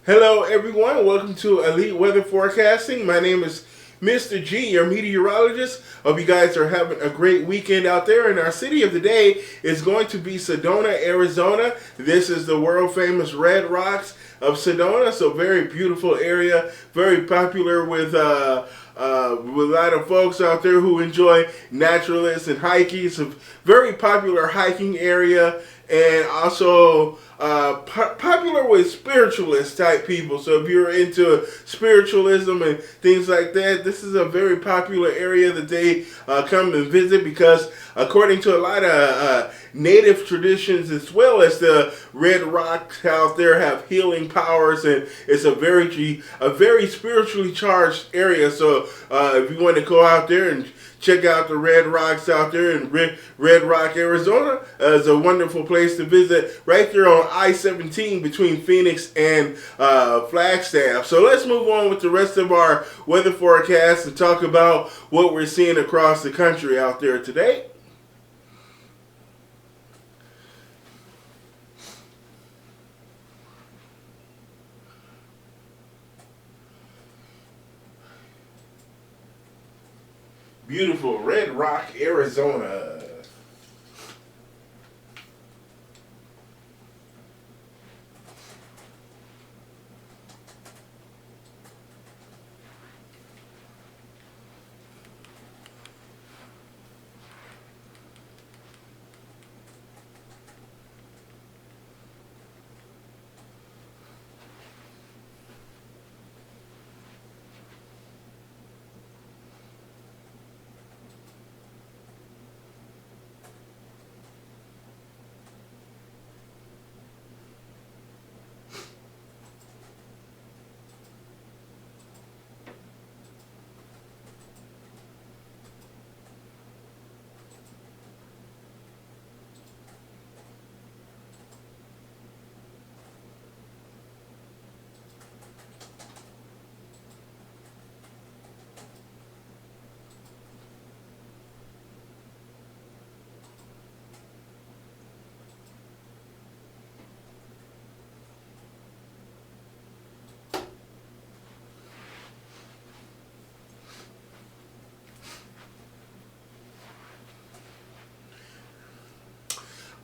Hello, everyone. Welcome to Elite Weather Forecasting. My name is Mr. G, your meteorologist. Hope you guys are having a great weekend out there. And our city of the day is going to be Sedona, Arizona. This is the world famous Red Rocks of Sedona. So very beautiful area, very popular with a lot of folks out there who enjoy naturalists and hiking. It's a very popular hiking area, and also popular with spiritualist type people. So if you're into spiritualism and things like that, this is a very popular area that they come and visit, because according to a lot of native traditions, as well as the red rocks out there, have healing powers, and it's a very spiritually charged area. So if you want to go out there and check out the Red Rocks out there in Red Rock, Arizona. It's a wonderful place to visit right there on I-17 between Phoenix and Flagstaff. So let's move on with the rest of our weather forecast and talk about what we're seeing across the country out there today. Beautiful Red Rock, Arizona.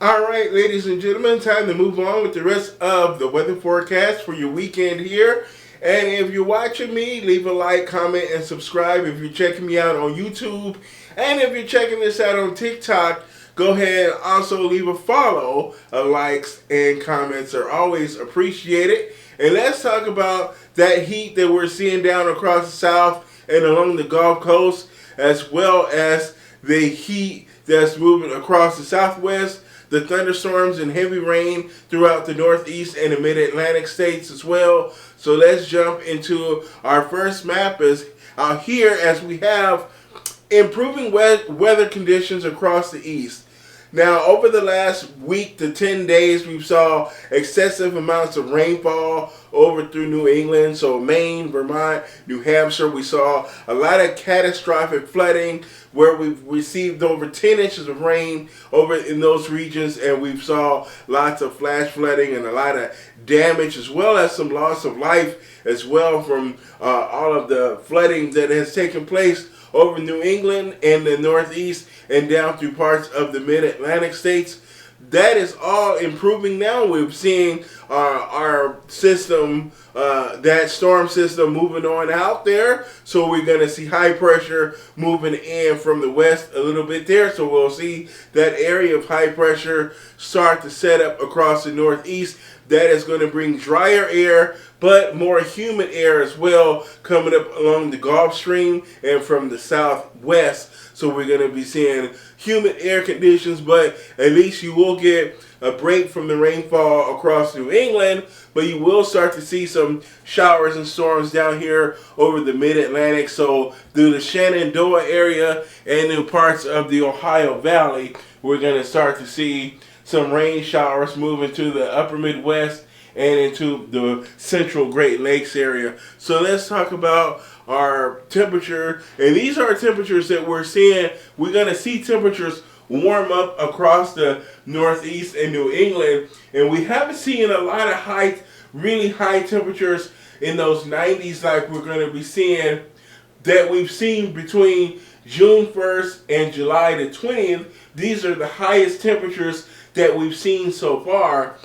All right, ladies and gentlemen, time to move on with the rest of the weather forecast for your weekend here. And if you're watching me, leave a like, comment, and subscribe if you're checking me out on YouTube. And if you're checking this out on TikTok, go ahead and also leave a follow. Likes and comments are always appreciated. And let's talk about that heat that we're seeing down across the South and along the Gulf Coast, as well as the heat that's moving across the Southwest, the thunderstorms and heavy rain throughout the Northeast and the Mid-Atlantic states as well. So let's jump into our first map is out here, as we have improving weather conditions across the East. Now, over the last week to 10 days, we saw excessive amounts of rainfall over through New England. So Maine, Vermont, New Hampshire, we saw a lot of catastrophic flooding where we've received over 10 inches of rain over in those regions, and we saw lots of flash flooding and a lot of damage, as well as some loss of life as well from all of the flooding that has taken place over New England and the Northeast and down through parts of the Mid-Atlantic states. That is all improving now. We're seeing our system, that storm system, moving on out there. So we're going to see high pressure moving in from the west a little bit there. So we'll see that area of high pressure start to set up across the Northeast. That is going to bring drier air, but more humid air as well, coming up along the Gulf Stream and from the southwest. So we're going to be seeing humid air conditions, but at least you will get a break from the rainfall across New England, but you will start to see some showers and storms down here over the Mid-Atlantic. So through the Shenandoah area and in parts of the Ohio Valley, we're going to start to see some rain showers moving to the upper Midwest and into the central Great Lakes area. So let's talk about our temperature. And these are temperatures that we're seeing. We're going to see temperatures warm up across the Northeast and New England. And we haven't seen a lot of height really high temperatures in those 90s like we're going to be seeing that we've seen between June 1st and July the 20th. These are the highest temperatures that we've seen so far.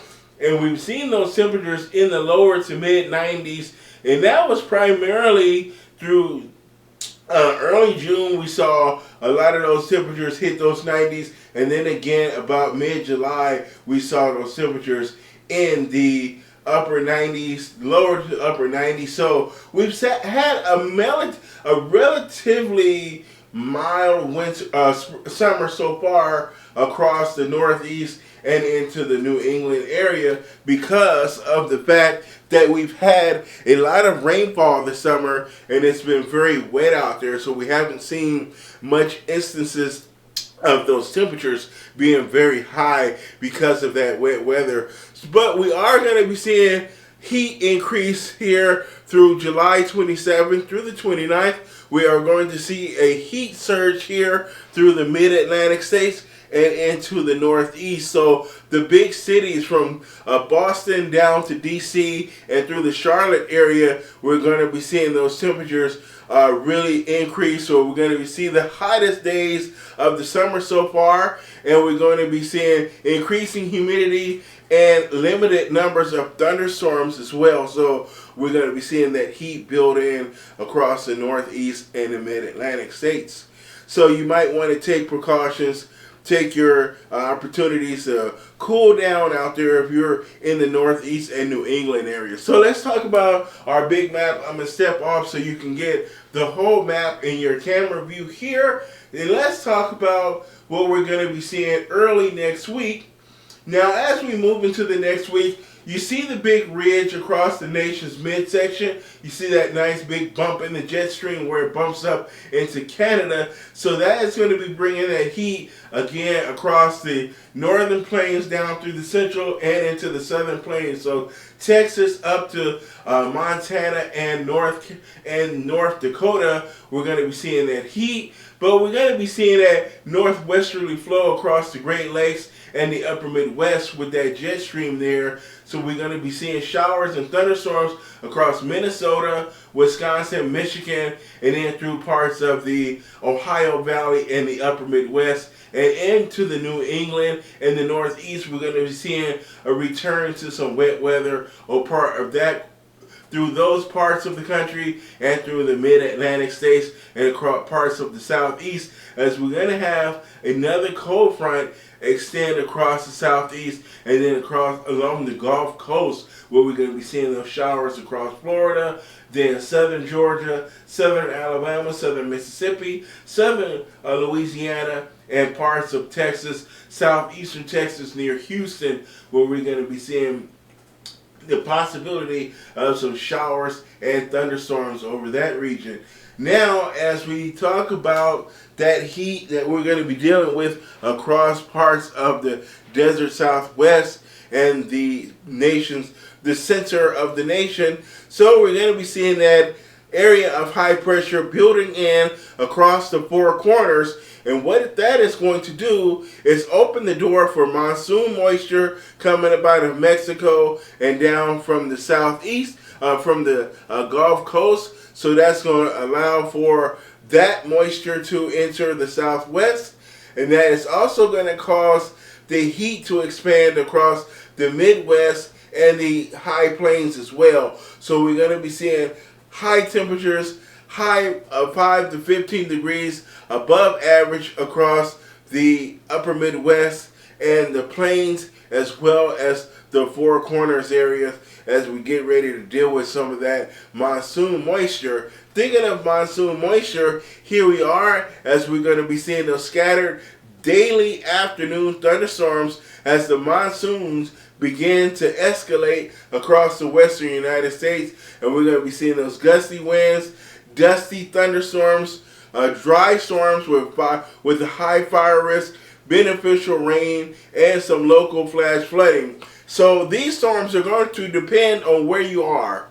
And we've seen those temperatures in the lower to mid 90s. And that was primarily through early June. We saw a lot of those temperatures hit those 90s. And then again, about mid-July, we saw those temperatures in the upper 90s, lower to upper 90s. So we've had a relatively mild winter, summer so far across the Northeast and into the New England area because of the fact that we've had a lot of rainfall this summer and it's been very wet out there. So we haven't seen much instances of those temperatures being very high because of that wet weather. But we are going to be seeing heat increase here through July 27th through the 29th. We are going to see a heat surge here through the mid-Atlantic states and into the Northeast. So the big cities from Boston down to DC and through the Charlotte area, we're going to be seeing those temperatures really increase. So we're going to be seeing the hottest days of the summer so far, and we're going to be seeing increasing humidity and limited numbers of thunderstorms as well. So we're going to be seeing that heat build in across the Northeast and the mid-Atlantic states. So you might want to take precautions, take your opportunities to cool down out there if you're in the Northeast and New England area. So let's talk about our big map. I'm going to step off so you can get the whole map in your camera view here. And let's talk about what we're going to be seeing early next week. Now, as we move into the next week, you see the big ridge across the nation's midsection. You see that nice big bump in the jet stream where it bumps up into Canada. So that is going to be bringing that heat again across the northern plains down through the central and into the southern plains. So Texas up to Montana and North Dakota, we're going to be seeing that heat. But we're going to be seeing that northwesterly flow across the Great Lakes and the upper Midwest with that jet stream there. So we're going to be seeing showers and thunderstorms across Minnesota, Wisconsin, Michigan, and then through parts of the Ohio Valley and the upper Midwest. And into the New England and the Northeast, we're going to be seeing a return to some wet weather or part of that through those parts of the country and through the mid-Atlantic states and across parts of the Southeast, as we're going to have another cold front extend across the Southeast and then across along the Gulf Coast, where we're going to be seeing those showers across Florida, then southern Georgia, southern Alabama, southern Mississippi, southern Louisiana, and parts of Texas, southeastern Texas near Houston, where we're going to be seeing the possibility of some showers and thunderstorms over that region. Now, as we talk about that heat that we're going to be dealing with across parts of the desert Southwest and the center of the nation, so we're going to be seeing that area of high pressure building in across the four corners. And what that is going to do is open the door for monsoon moisture coming up out of Mexico and down from the southeast, from the Gulf Coast. So that's going to allow for that moisture to enter the southwest. And that is also going to cause the heat to expand across the Midwest and the high plains as well. So we're going to be seeing high temperatures, high of 5 to 15 degrees above average across the upper Midwest and the plains, as well as the Four Corners area, as we get ready to deal with some of that monsoon moisture. Thinking of monsoon moisture, here we are as we're going to be seeing those scattered daily afternoon thunderstorms as the monsoons begin to escalate across the western United States, and we're going to be seeing those gusty winds, dusty thunderstorms, dry storms with a high fire risk, beneficial rain, and some local flash flooding. So these storms are going to depend on where you are.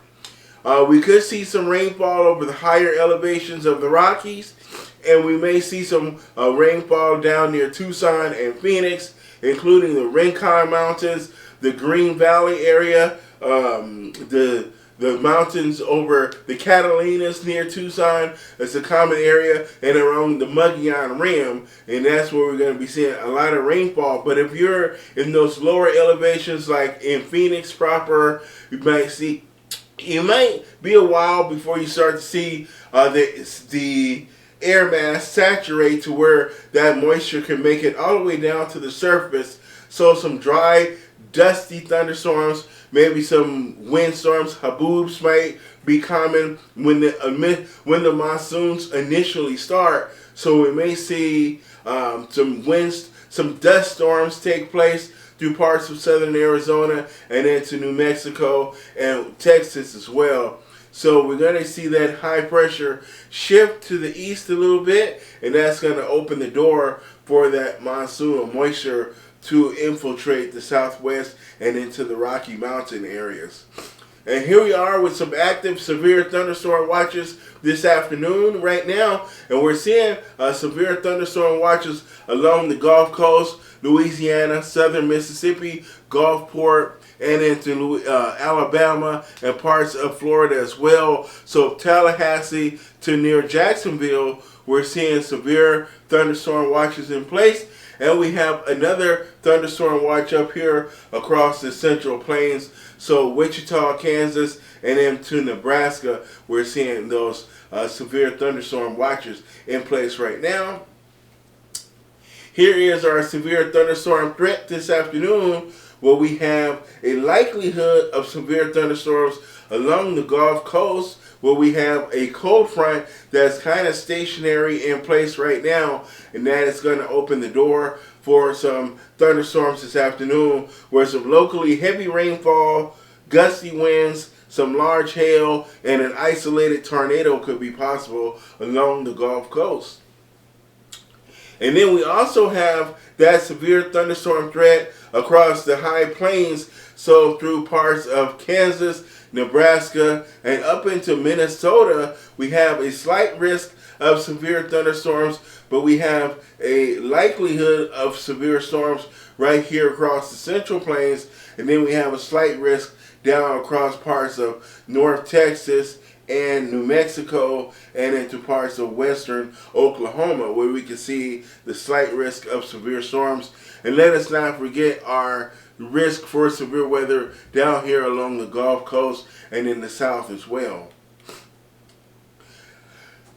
We could see some rainfall over the higher elevations of the Rockies, and we may see some rainfall down near Tucson and Phoenix, including the Rincon Mountains, the Green Valley area, the mountains over the Catalinas near Tucson. It's a common area, and around the Mogollon Rim, and that's where we're going to be seeing a lot of rainfall. But if you're in those lower elevations, like in Phoenix proper, you might be a while before you start to see the air mass saturate to where that moisture can make it all the way down to the surface. So some dry, dusty thunderstorms, maybe some windstorms, haboobs might be common when the monsoons initially start. So we may see some dust storms take place through parts of southern Arizona and into New Mexico and Texas as well. So we're going to see that high pressure shift to the east a little bit, and that's going to open the door for that monsoon moisture to infiltrate the southwest and into the Rocky Mountain areas. And here we are with some active severe thunderstorm watches this afternoon right now. And we're seeing severe thunderstorm watches along the Gulf Coast, Louisiana, southern Mississippi, Gulfport, and into Alabama and parts of Florida as well. So Tallahassee to near Jacksonville, we're seeing severe thunderstorm watches in place. And we have another thunderstorm watch up here across the Central Plains. So Wichita, Kansas, and into Nebraska, we're seeing those severe thunderstorm watches in place right now. Here is our severe thunderstorm threat this afternoon, where we have a likelihood of severe thunderstorms along the Gulf Coast, where we have a cold front that's kind of stationary in place right now, and that is going to open the door for some thunderstorms this afternoon, where some locally heavy rainfall, gusty winds, some large hail, and an isolated tornado could be possible along the Gulf Coast. And then we also have that severe thunderstorm threat across the high plains, so through parts of Kansas, Nebraska, and up into Minnesota, we have a slight risk of severe thunderstorms, but we have a likelihood of severe storms right here across the Central Plains, and then we have a slight risk down across parts of North Texas and New Mexico and into parts of western Oklahoma, where we can see the slight risk of severe storms. And let us not forget our risk for severe weather down here along the Gulf Coast and in the south as well.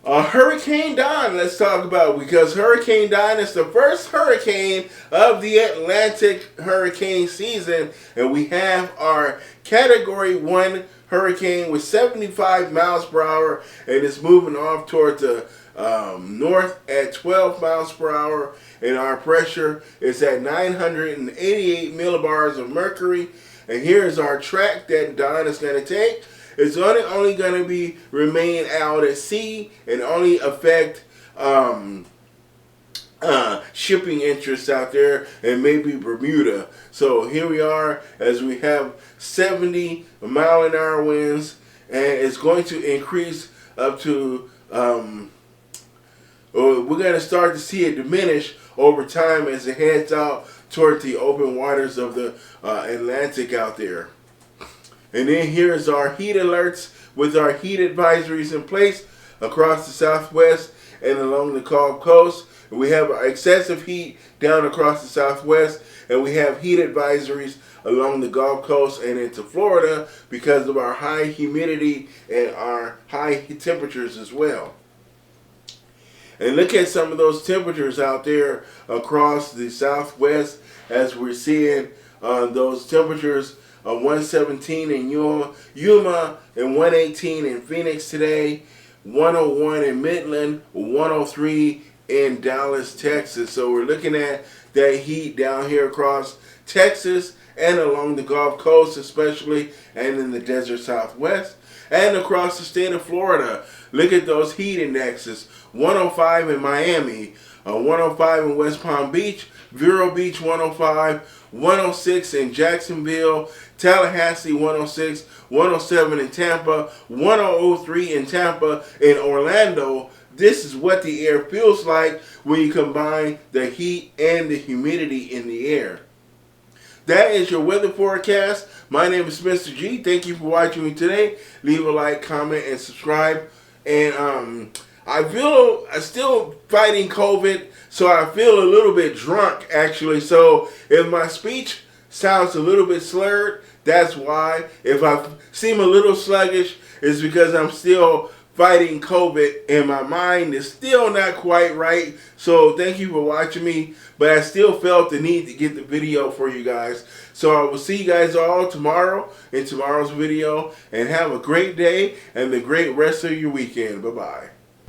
Hurricane Don, let's talk about, because Hurricane Don is the first hurricane of the Atlantic hurricane season, and we have our Category 1 hurricane with 75 miles per hour, and it's moving off toward the north at 12 miles per hour, and our pressure is at 988 millibars of mercury. And here's our track that Don is going to take. It's only going to remain out at sea and only affect shipping interests out there and maybe Bermuda. So here we are as we have 70 mile an hour winds, and it's going to increase up to we're going to start to see it diminish over time as it heads out toward the open waters of the Atlantic out there. And then here's our heat alerts with our heat advisories in place across the southwest and along the Gulf Coast. We have excessive heat down across the southwest, and we have heat advisories along the Gulf Coast and into Florida because of our high humidity and our high temperatures as well. And look at some of those temperatures out there across the southwest as we're seeing those temperatures of 117 in Yuma and 118 in Phoenix today, 101 in Midland, 103 in Dallas, Texas. So we're looking at that heat down here across Texas and along the Gulf Coast especially, and in the desert southwest and across the state of Florida. Look at those heat indexes. 105 in Miami, 105 in West Palm Beach, Vero Beach 105, 106 in Jacksonville, Tallahassee 106, 107 in Tampa, 103 in Tampa, in Orlando. This is what the air feels like when you combine the heat and the humidity in the air. that is your weather forecast. My name is Mr. G. Thank you for watching me today. Leave a like, comment, and subscribe. And I'm still fighting COVID, so I feel a little bit drunk actually. So if my speech sounds a little bit slurred, that's why. If I seem a little sluggish, it's because I'm still fighting COVID and my mind is still not quite right. So thank you for watching me, but I still felt the need to get the video for you guys. So I will see you guys all tomorrow in tomorrow's video, and have a great day and the great rest of your weekend. Bye-bye.